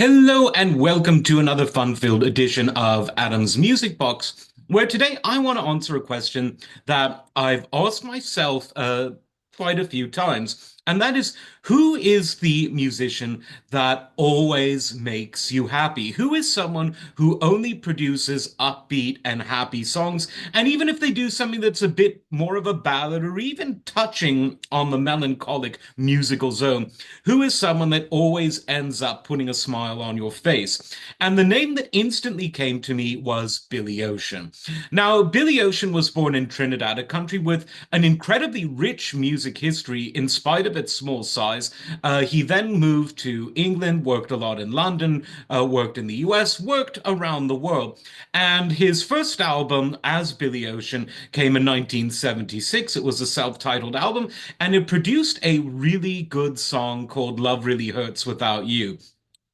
Hello and welcome to another fun-filled edition of Adam's Music Box, where today I want to answer a question that I've asked myself quite a few times, and that is, who is the musician that always makes you happy? Who is someone who only produces upbeat and happy songs? And even if they do something that's a bit more of a ballad or even touching on the melancholic musical zone, who is someone that always ends up putting a smile on your face? And the name that instantly came to me was Billy Ocean. Now, Billy Ocean was born in Trinidad, a country with an incredibly rich music history in spite of its small size. He then moved to England, worked a lot in London, worked in the US, worked around the world. And his first album as Billy Ocean came in 1976. It was a self-titled album, and it produced a really good song called Love Really Hurts Without You.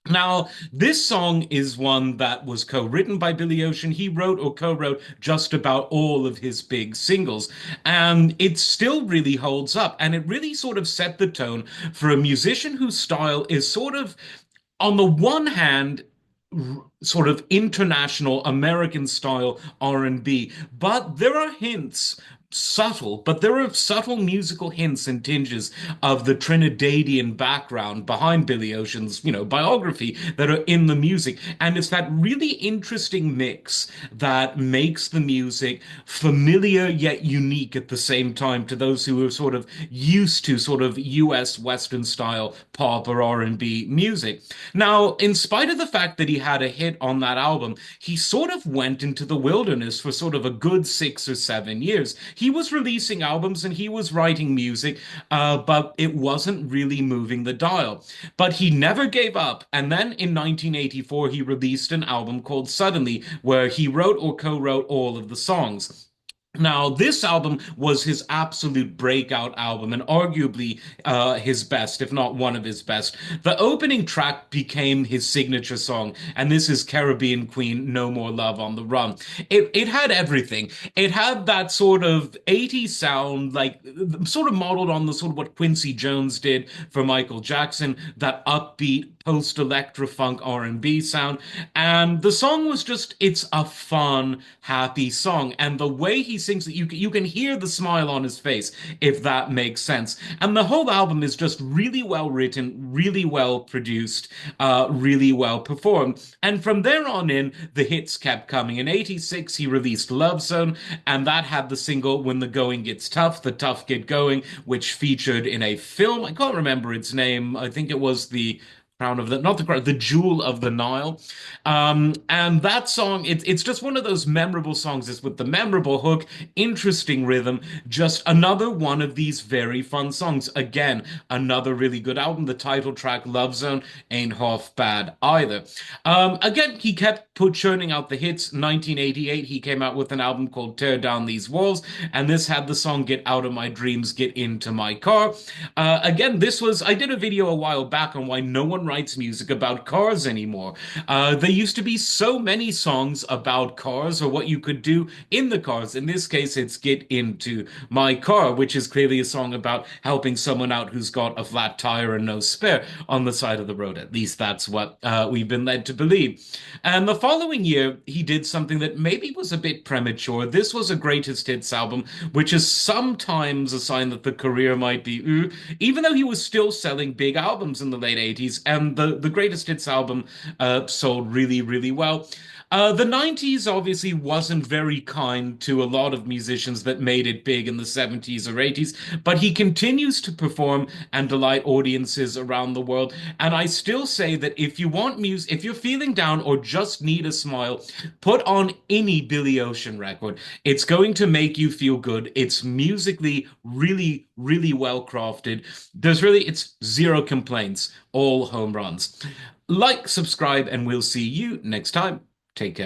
Now, this song is one that was co-written by Billy Ocean. He wrote or co-wrote just about all of his big singles, and it still really holds up. And it really sort of set the tone for a musician whose style is sort of, on the one hand, sort of international American style R&B, but there are hints, subtle, but there are subtle musical hints and tinges of the Trinidadian background behind Billy Ocean's, biography that are in the music. And it's that really interesting mix that makes the music familiar yet unique at the same time to those who are sort of used to sort of US Western style pop or R&B music. Now, in spite of the fact that he had a hit on that album, he sort of went into the wilderness for sort of a good 6 or 7 years. He was releasing albums and he was writing music, but it wasn't really moving the dial. But he never gave up. And then in 1984, he released an album called Suddenly, where he wrote or co-wrote all of the songs. Now, this album was his absolute breakout album and arguably his best, if not one of his best. The opening track became his signature song, and this is Caribbean Queen, No More Love on the Run. It had everything. It had that sort of 80s sound, like sort of modeled on the sort of what Quincy Jones did for Michael Jackson, that upbeat post-electro funk R&B sound. And the song was just, it's a fun, happy song. And the way he sings it, you can hear the smile on his face, if that makes sense. And the whole album is just really well written, really well produced, really well performed. And from there on in, the hits kept coming. In 86, he released Love Zone, and that had the single When the Going Gets Tough, The Tough Get Going, which featured in a film. I can't remember its name. I think it was the Crown of the, not the crown, the Jewel of the Nile. And that song, it's just one of those memorable songs. It's with the memorable hook, interesting rhythm, just another one of these very fun songs. Again, another really good album. The title track, Love Zone, ain't half bad either. Again, he kept churning out the hits. 1988, he came out with an album called Tear Down These Walls, and this had the song Get Out of My Dreams, Get Into My Car. Again, I did a video a while back on why no one writes music about cars anymore. There used to be so many songs about cars or what you could do in the cars. In this case, it's Get Into My Car, which is clearly a song about helping someone out who's got a flat tire and no spare on the side of the road. At least that's what we've been led to believe. And the following year, he did something that maybe was a bit premature. This was a greatest hits album, which is sometimes a sign that the career might be, even though he was still selling big albums in the late 80s, and the greatest hits album sold really, really well. The 90s obviously wasn't very kind to a lot of musicians that made it big in the 70s or 80s, but he continues to perform and delight audiences around the world. And I still say that if you want music, if you're feeling down or just need a smile, put on any Billy Ocean record. It's going to make you feel good. It's musically really, really well crafted. It's zero complaints, all home runs. Like, subscribe, and we'll see you next time. Take care.